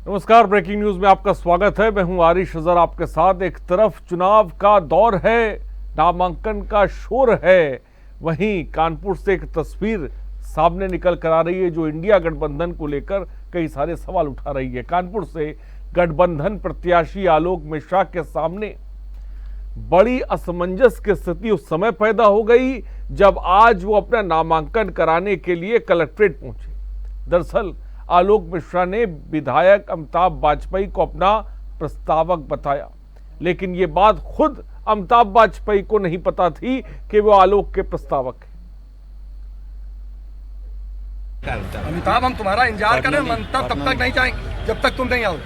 नमस्कार, breaking news में आपका स्वागत है। मैं हूं आरिश अजहर आपके साथ। एक तरफ चुनाव का दौर है, नामांकन का शोर है, वहीं कानपुर से एक तस्वीर सामने निकल कर आ रही है जो इंडिया गठबंधन को लेकर कई सारे सवाल उठा रही है। कानपुर से गठबंधन प्रत्याशी आलोक मिश्रा के सामने बड़ी असमंजस की स्थिति उस समय पैदा हो गई जब आज वो अपना नामांकन कराने के लिए कलेक्ट्रेट पहुंचे। दरअसल आलोक मिश्रा ने विधायक अमिताभ वाजपेयी को अपना प्रस्तावक बताया, लेकिन ये बात खुद अमिताभ वाजपेयी को नहीं पता थी कि वो आलोक के प्रस्तावक हैं। अमिताभ, हम तुम्हारा इंतजार कर रहे हैं, मंतव तब तक नहीं जाएंगे जब तक तुम नहीं आओ।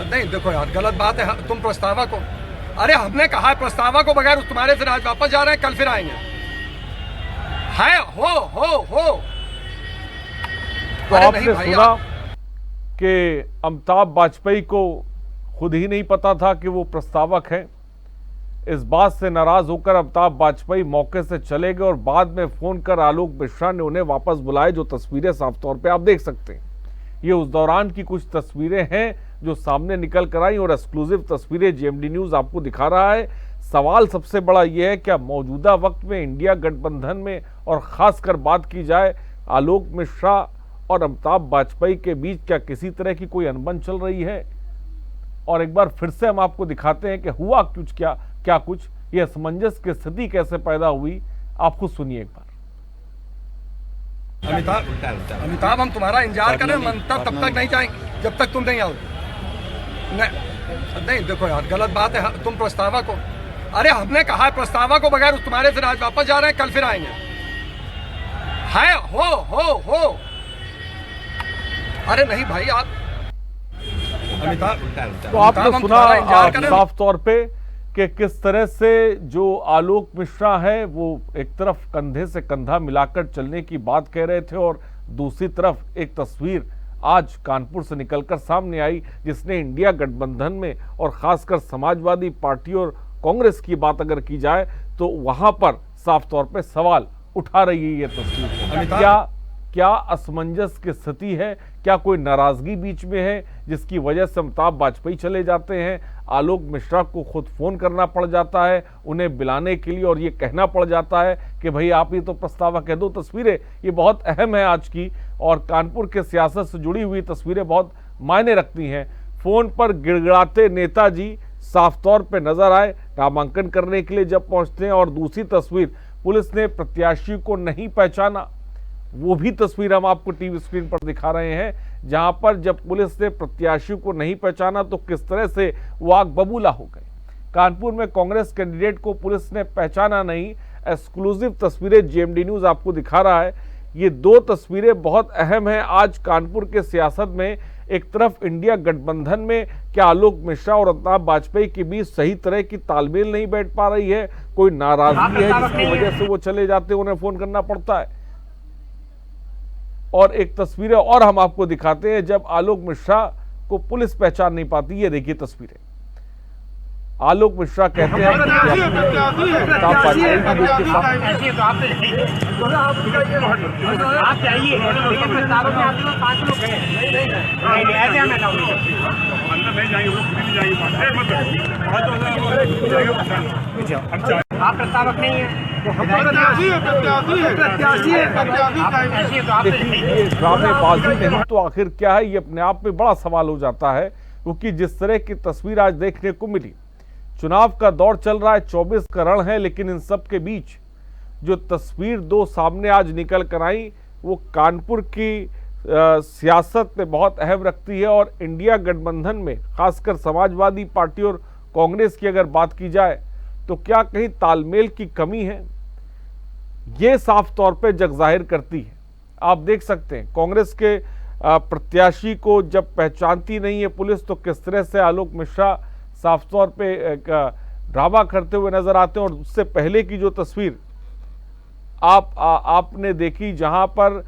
नहीं देखो यार, गलत बात है। तुम प्रस्तावक हो। अरे हमने कहा है प्रस्तावक को, बगैर तुम्हारे फिर आज वापस जा रहे हैं, कल फिर आएंगे। है हो तो आपने सुना कि अमिताभ वाजपेयी को खुद ही नहीं पता था कि वो प्रस्तावक हैं। इस बात से नाराज होकर अमिताभ वाजपेयी मौके से चले गए और बाद में फोन कर आलोक मिश्रा ने उन्हें वापस बुलाए। जो तस्वीरें साफ तौर पे आप देख सकते हैं, ये उस दौरान की कुछ तस्वीरें हैं जो सामने निकल कर आई और एक्सक्लूसिव तस्वीरें जीएमडी न्यूज आपको दिखा रहा है। सवाल सबसे बड़ा यह है, क्या मौजूदा वक्त में इंडिया गठबंधन में और खासकर बात की जाए आलोक मिश्रा और अमिताभ वाजपेयी के बीच क्या किसी तरह की कोई अनबन चल रही है? और एक बार फिर से हम आपको दिखाते हैं कि हुआ क्या कुछ, ये असमंजस की स्थिति कैसे पैदा हुई, आप खुद सुनिए एक बार। अमिताभ, हम तुम्हारा इंतजार कर रहे हैं, मंतव तब तक नहीं जाएंगे जब तक तुम नहीं आओ। नहीं देखो यार, गलत बात है। तुम प्रस्तावक हो। अरे हमने कहा है प्रस्तावक को, बगैर तुम्हारे फिर आज वापस जा रहे हैं, कल फिर आएंगे। है हो अरे नहीं भाई, आप अमिताभ, तो आपने सुना साफ तौर पे कि किस तरह से जो आलोक मिश्रा है वो एक तरफ कंधे से कंधा मिलाकर चलने की बात कह रहे थे और दूसरी तरफ एक तस्वीर आज कानपुर से निकलकर सामने आई जिसने इंडिया गठबंधन में और खासकर समाजवादी पार्टी और कांग्रेस की बात अगर की जाए तो वहां पर साफ तौर पे सवाल उठा रही है ये तस्वीर। क्या असमंजस की स्थिति है? क्या कोई नाराजगी बीच में है जिसकी वजह से अमिताभ वाजपेयी चले जाते हैं, आलोक मिश्रा को खुद फोन करना पड़ जाता है उन्हें बुलाने के लिए और ये कहना पड़ जाता है कि भाई आप ही तो प्रस्तावक है। दो तस्वीरें ये बहुत अहम है आज की और कानपुर के सियासत से जुड़ी हुई तस्वीरें बहुत मायने रखती हैं। फोन पर गिड़गिड़ाते नेताजी साफ तौर पर नजर आए नामांकन करने के लिए जब पहुंचते हैं, और दूसरी तस्वीर पुलिस ने प्रत्याशी को नहीं पहचाना, वो भी तस्वीर हम आपको टीवी स्क्रीन पर दिखा रहे हैं जहां पर जब पुलिस ने प्रत्याशी को नहीं पहचाना तो किस तरह से वो आग बबूला हो गए। कानपुर में कांग्रेस कैंडिडेट को पुलिस ने पहचाना नहीं, एक्सक्लूसिव तस्वीरें जीएमडी न्यूज आपको दिखा रहा है। ये दो तस्वीरें बहुत अहम हैं आज कानपुर के सियासत में। एक तरफ इंडिया गठबंधन में क्या आलोक मिश्रा और अमिताभ वाजपेयी के बीच सही तरह की तालमेल नहीं बैठ पा रही है, कोई नाराजगी है जिसकी वजह से वो चले जाते हैं, उन्हें फोन करना पड़ता है। और एक तस्वीरें और हम आपको दिखाते हैं जब आलोक मिश्रा को पुलिस पहचान नहीं पाती। ये देखिए तस्वीरें, आलोक मिश्रा कहते हैं आप प्रस्तावक नहीं है, ड्रामेबाजी नहीं तो आखिर क्या है, ये अपने आप में बड़ा सवाल हो जाता है। क्योंकि जिस तरह की तस्वीर आज देखने को मिली, चुनाव का दौर चल रहा है, 24 का रण है, लेकिन इन सब के बीच जो तस्वीर दो सामने आज निकल कर आई वो कानपुर की सियासत में बहुत अहम रखती है। और इंडिया गठबंधन में खासकर समाजवादी पार्टी और कांग्रेस की अगर बात की जाए तो क्या कहीं तालमेल की कमी है, ये साफ तौर पे जग जाहिर करती है। आप देख सकते हैं कांग्रेस के प्रत्याशी को जब पहचानती नहीं है पुलिस तो किस तरह से आलोक मिश्रा साफ तौर पे ड्रामा करते हुए नजर आते हैं। और उससे पहले की जो तस्वीर आपने देखी जहां पर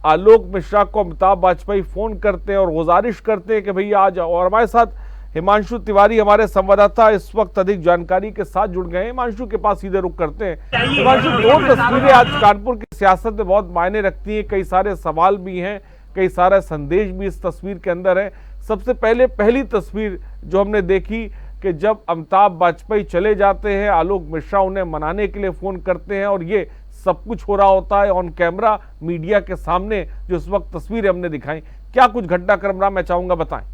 आलोक मिश्रा को अमिताभ वाजपेयी फोन करते हैं और गुजारिश करते हैं कि भैया आ जाओ। और हमारे साथ हिमांशु तिवारी हमारे संवाददाता इस वक्त अधिक जानकारी के साथ जुड़ गए हैं। हिमांशु के पास सीधे रुख करते हैं। हिमांशु, दो तस्वीरें आज कानपुर की सियासत में बहुत मायने रखती हैं, कई सारे सवाल भी हैं। कई सारे संदेश भी इस तस्वीर के अंदर है। सबसे पहले पहली तस्वीर जो हमने देखी कि जब अमिताभ वाजपेयी चले जाते हैं, आलोक मिश्रा उन्हें मनाने के लिए फोन करते हैं और ये सब कुछ हो रहा होता है ऑन कैमरा मीडिया के सामने। जो इस वक्त तस्वीरें हमने दिखाई, क्या कुछ घटनाक्रम रहा, मैं चाहूंगा बताएं।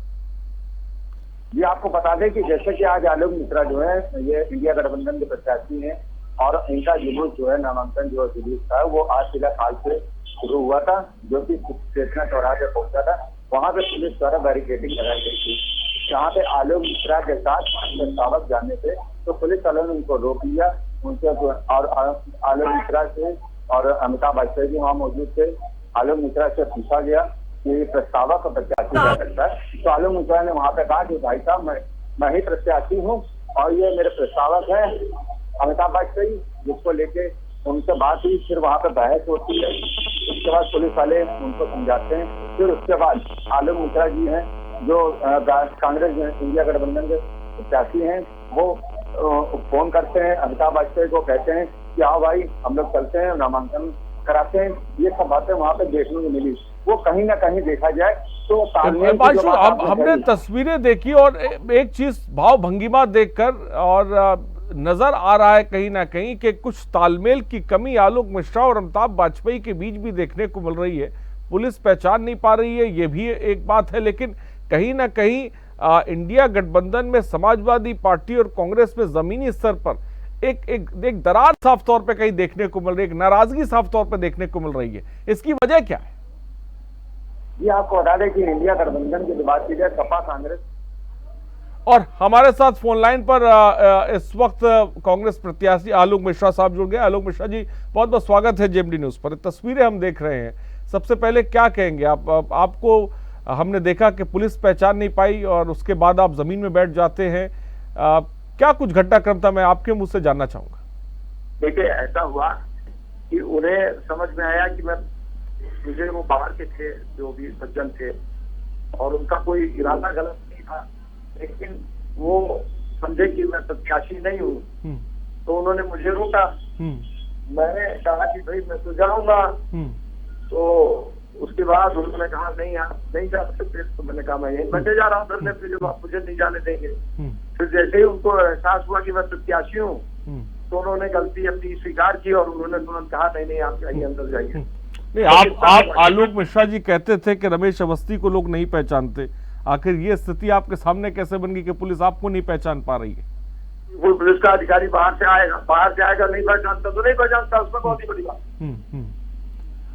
ये आपको बता दें कि जैसे कि आज आलोक मिश्रा जो है ये इंडिया गठबंधन के प्रत्याशी हैं और इनका जुलूस जो है नामांकन जो जुलूस था वो आज जिला खाल से शुरू हुआ था, जो कि स्टेशन चौराहे पे पहुंचा था। वहां पे पुलिस द्वारा बैरिकेडिंग लगाई गई थी। जहाँ पे आलोक मिश्रा के साथ प्रस्तावक जाने थे तो पुलिस वालों ने उनको रोक लिया। उनसे और आलोक मिश्रा से और अमिताभ वाजपेयी जी वहाँ मौजूद थे। आलोक मिश्रा से पूछा गया कि प्रस्तावक का प्रत्याशी जा सकता है, तो आलोक मिश्रा ने वहाँ पे कहा कि भाई साहब मैं ही प्रत्याशी हूँ और ये मेरे प्रस्तावक है अमिताभ वाजपेयी, जिसको लेके उनसे बात हुई। फिर वहाँ पे बहस होती है, उसके बाद पुलिस वाले उनको समझाते हैं। फिर उसके बाद आलोक मिश्रा जी हैं जो कांग्रेस इंडिया गठबंधन के प्रत्याशी हैं, वो फोन करते हैं अमिताभ वाजपेयी को, कहते हैं कि आओ भाई हम लोग चलते हैं, नामांकन कराते हैं। ये सब बातें वहाँ पे देखने को मिली। वो कहीं ना कहीं देखा जाए तो अब हमने तस्वीरें देखी और एक चीज भाव भंगिमा देखकर और नजर आ रहा है कहीं ना कहीं कि कुछ तालमेल की कमी आलोक मिश्रा और अमिताभ वाजपेयी के बीच भी देखने को मिल रही है। पुलिस पहचान नहीं पा रही है, ये भी एक बात है, लेकिन कहीं ना कहीं इंडिया गठबंधन में समाजवादी पार्टी और कांग्रेस में जमीनी स्तर पर एक दरार साफ तौर पे कहीं देखने को मिल रही है, एक नाराजगी साफ तौर पे देखने को मिल रही है। इसकी वजह क्या है? ये आपको बता दें कि इंडिया गठबंधन की बात की जाए, सपा कांग्रेस। और हमारे साथ फोन लाइन पर इस वक्त कांग्रेस प्रत्याशी आलोक मिश्रा साहब जुड़ गए। आलोक मिश्रा जी, बहुत बहुत स्वागत है जेएमडी न्यूज पर। तस्वीरें हम देख रहे हैं, सबसे पहले क्या कहेंगे आपको हमने देखा कि पुलिस पहचान नहीं पाई और उसके बाद आप जमीन में बैठ जाते हैं, क्या कुछ घटनाक्रम था, मैं आपके मुंह से जानना चाहूंगा। देखिए, ऐसा हुआ कि उन्हें समझ में आया कि मुझे वो बाहर के थे जो भी सज्जन थे और उनका कोई इरादा गलत नहीं था, लेकिन वो समझे कि मैं प्रत्याशी नहीं हूँ, तो उन्होंने मुझे रोका। मैंने कहा कि भाई मैं तो जाऊंगा, तो उसके बाद उन्होंने कहा नहीं आप नहीं जा सकते। तो मैंने कहा मैं यहीं बैठे जा रहा हूँ धरने पे, जो आप मुझे नहीं जाने देंगे। फिर जैसे ही उनको एहसास हुआ कि मैं प्रत्याशी हूँ तो उन्होंने गलती अपनी स्वीकार की और उन्होंने तुरंत कहा नहीं नहीं आप जाइए, अंदर जाइए। नहीं, आप आलोक मिश्रा जी कहते थे कि रमेश अवस्थी को लोग नहीं पहचानते, आखिर ये स्थिति आपके सामने कैसे बन गई कि पुलिस आपको नहीं पहचान पा रही है? वो पुलिस का अधिकारी बाहर से आएगा नहीं पहचानता तो नहीं पहचानता, उसमें बहुत ही बड़ी बात।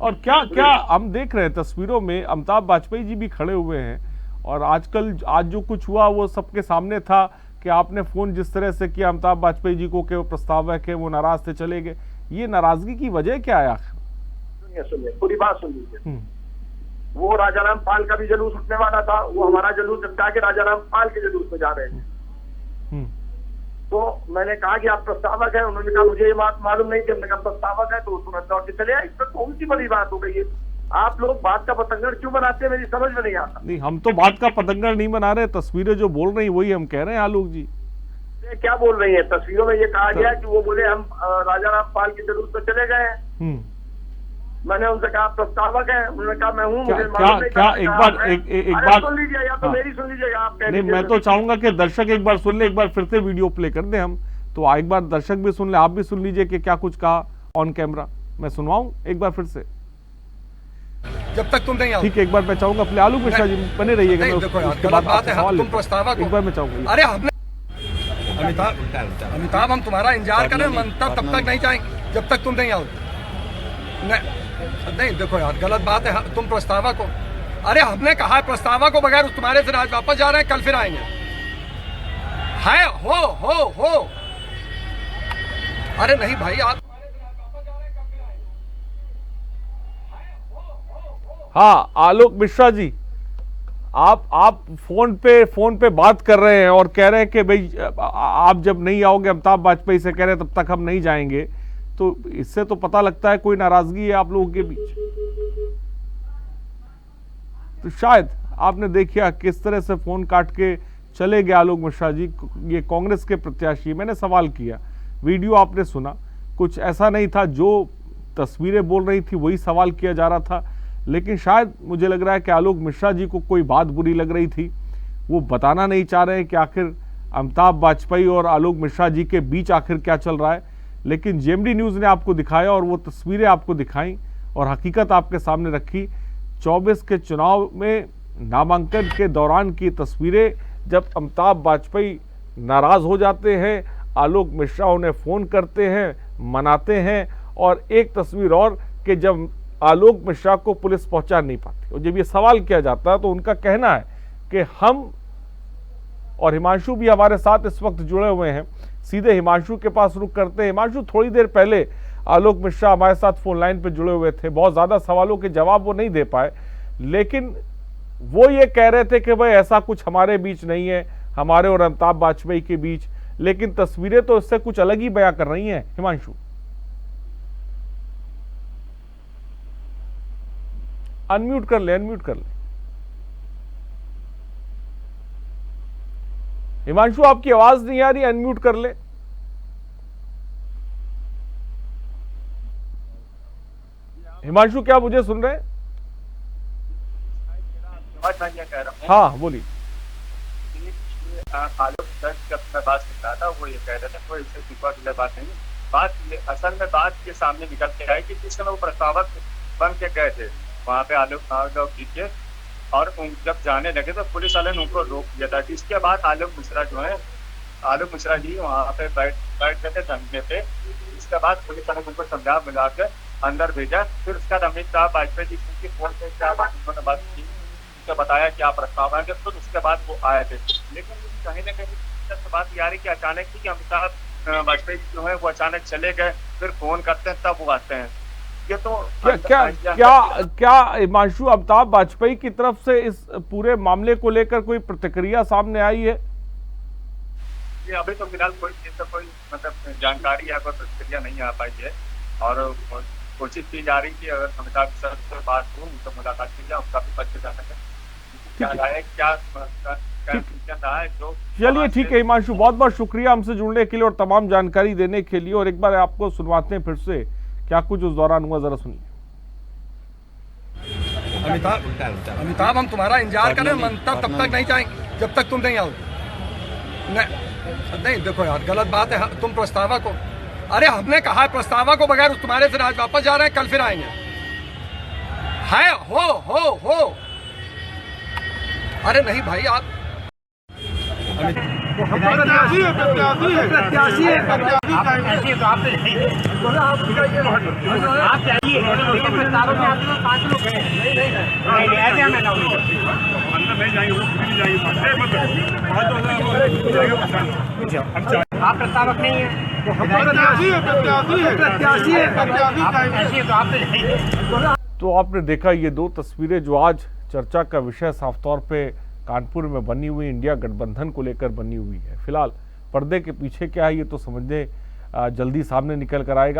और क्या हम देख रहे हैं तस्वीरों में अमिताभ वाजपेयी जी भी खड़े हुए हैं और आज जो कुछ हुआ वो सबके सामने था कि आपने फोन जिस तरह से किया अमिताभ वाजपेयी जी को कि वो प्रस्तावक है, वो नाराज थे, चले गए। ये नाराजगी की वजह क्या है आखिर? सुनिए पूरी बात सुन लीजिए। वो राजाराम पाल का भी जुलूस उठने वाला था, वो हमारा जुलूस निपटा के राजाराम पाल के जुलूस में जा रहे थे। तो मैंने कहा कि आप प्रस्तावक है, उन्होंने कहा मुझे ये बात मालूम नहीं थी। हमने कहा प्रस्तावक है तो तुरंत लौट के चले आए। इसमें कौन सी बड़ी बात हो गई है? आप लोग बात का पतंगड़ क्यों बनाते हैं, मेरी समझ में नहीं आता। नहीं, हम तो बात का पतंगड़ नहीं बना रहे, तस्वीरें जो बोल रही वही हम कह रहे हैं। आलोक जी क्या बोल रही है? तस्वीरों में ये कहा गया कि वो बोले हम राजाराम पाल के जुलूस में चले गए हैं। मैंने उनसे कहा प्रस्तावक है, उन्होंने कहा मैं हूँ, मुझे मालूम नहीं। क्या एक बार सुन लीजिए या तो मेरी सुन लीजिएगा आप। नहीं, मैं तो चाहूंगा कि दर्शक एक बार सुन ले, एक बार फिर से वीडियो प्ले कर दे हम, तो एक बार दर्शक भी सुन ले, आप भी सुन लीजिए कि क्या कुछ कहा ऑन कैमरा। मैं सुनवाऊं एक बार फिर से? जब तक तुम नहीं आओ। ठीक है, एक बार मैं चाहूंगा अपने आलोक मिश्रा जी बने रहिएगा। उसके बाद बात है, तुम प्रस्तावक एक बार मैं चाहूंगा। अरे हमने अमिताभ हम तुम्हारा इंतजार कर रहे हैं, मंतव तब तक नहीं जाएंगे जब तक तुम नहीं आओ। नहीं देखो यार, गलत बात है। तुम प्रस्तावक हो, अरे हमने कहा है प्रस्तावक को बगैर तुम्हारे से आज वापस जा रहे हैं, कल फिर आएंगे। है हो अरे नहीं भाई, आप हाँ आलोक मिश्रा जी, आप फोन पे बात कर रहे हैं और कह रहे हैं कि भाई आप जब नहीं आओगे अमिताभ वाजपेयी से कह रहे हैं तब तक हम नहीं जाएंगे, तो इससे तो पता लगता है कोई नाराजगी है आप लोगों के बीच। तो शायद आपने देखा किस तरह से फोन काट के चले गए आलोक मिश्रा जी, ये कांग्रेस के प्रत्याशी। मैंने सवाल किया, वीडियो आपने सुना, कुछ ऐसा नहीं था, जो तस्वीरें बोल रही थी वही सवाल किया जा रहा था, लेकिन शायद मुझे लग रहा है कि आलोक मिश्रा जी को कोई बात बुरी लग रही थी, वो बताना नहीं चाह रहे हैं कि आखिर अमिताभ बाजपेयी और आलोक मिश्रा जी के बीच आखिर क्या चल रहा है। लेकिन जेएमडी न्यूज़ ने आपको दिखाया और वो तस्वीरें आपको दिखाई और हकीकत आपके सामने रखी। 24 के चुनाव में नामांकन के दौरान की तस्वीरें, जब अमिताभ बाजपेयी नाराज हो जाते हैं, आलोक मिश्रा उन्हें फ़ोन करते हैं, मनाते हैं, और एक तस्वीर और कि जब आलोक मिश्रा को पुलिस पहुंचा नहीं पाती। और जब ये सवाल किया जाता है तो उनका कहना है कि हम, और हिमांशु भी हमारे साथ इस वक्त जुड़े हुए हैं, सीधे हिमांशु के पास रुख करते हैं। हिमांशु, थोड़ी देर पहले आलोक मिश्रा हमारे साथ फोन लाइन पे जुड़े हुए थे, बहुत ज़्यादा सवालों के जवाब वो नहीं दे पाए, लेकिन वो ये कह रहे थे कि भाई ऐसा कुछ हमारे बीच नहीं है, हमारे और अमिताभ बाजपेयी के बीच, लेकिन तस्वीरें तो इससे कुछ अलग ही बयां कर रही हैं। हिमांशु, अनम्यूट कर ले, अनम्यूट कर ले। हिमांशु, आपकी आवाज नहीं आ रही, अनम्यूट कर ले। हिमांशु, क्या मुझे सुन रहे हैं? हाँ, बोलिए। आलोक सर जब मैं बात कर रहा था वो ये कह रहे थे, कोई इससे शिकवा की बात नहीं, बात ये असल में बात के सामने निकल के आई कि जिस समय वो प्रस्तावक बन के गए थे वहाँ पे आलोक जी के, और जब जाने लगे तो पुलिस वाले ने उनको रोक दिया था। इसके बाद आलोक मिश्रा जी वहाँ पे बैठ गए थे धरने पे। इसके बाद पुलिस वाले ने उनको समझा बुला कर अंदर भेजा। फिर उसके बाद अमिताभ बाजपेयी जी की फोन पे क्या बात उन्होंने बात की, उसको बताया क्या प्रस्ताव है, फिर उसके बाद वो आए थे। लेकिन कहीं ना कहीं बात ये आ रही कि अचानक ही अमिताभ बाजपेयी जो है वो अचानक चले गए, फिर फोन करते हैं तब वो आते हैं। ये तो क्या हिमांशु, अमिताभ बाजपेयी की तरफ से इस पूरे मामले को लेकर कोई प्रतिक्रिया सामने आई है? ये अभी तो फिलहाल कोई मतलब जानकारी या कोई प्रतिक्रिया नहीं आ पाई है, और कोशिश की जा रही कि अगर अमिताभ सर से बात हो तो मुलाकात की जाए, उनका भी पक्ष जा सके क्या है, क्या रहा है जो। चलिए ठीक है हिमांशु, बहुत बहुत शुक्रिया हमसे जुड़ने के लिए और तमाम जानकारी देने के लिए। और एक बार आपको सुनवाते हैं फिर से क्या कुछ उस दौरान हुआ, जरा सुनिए। अमिताभ, हम तुम्हारा इंतजार करें, मंतव तब तक नहीं जाएंगे जब तक तुम नहीं आओ। नहीं देखो यार, गलत बात है। तुम प्रस्तावक हो, अरे हमने कहा प्रस्तावक को बगैर तुम्हारे से आज वापस जा रहे हैं, कल फिर आएंगे। है हो अरे नहीं भाई, आप प्रत्याशी है तो आप चाहिए, लेकिन प्रस्तावक में आप 5 लोग हैं, नहीं ऐसे हमें आप प्रस्तावक नहीं है, प्रत्याशी है तो आप चाहिए। तो आपने देखा ये दो तस्वीरें जो आज चर्चा का विषय साफ तौर पे कानपुर में बनी हुई इंडिया गठबंधन को लेकर बनी हुई है। फिलहाल पर्दे के पीछे क्या है ये तो समझने जल्दी सामने निकल कर आएगा।